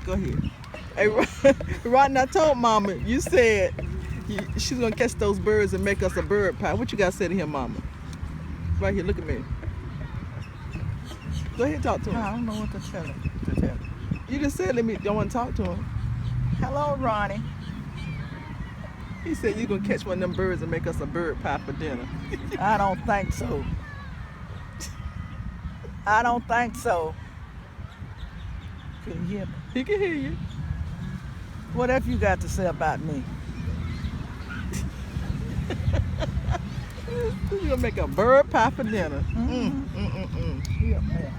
Go ahead. Hey, Rodney, I told Mama, you said she's gonna catch those birds and make us a bird pie. What you gotta say to him, Mama? Right here, look at me. Go ahead, talk to him. I don't know what to tell him. You just said don't want to talk to him. Hello, Ronnie. He said you gonna catch one of them birds and make us a bird pie for dinner. I don't think so. I don't think so. Can you hear me? He can hear you. What have you got to say about me? You gonna make a bird pie for dinner. Yeah, man.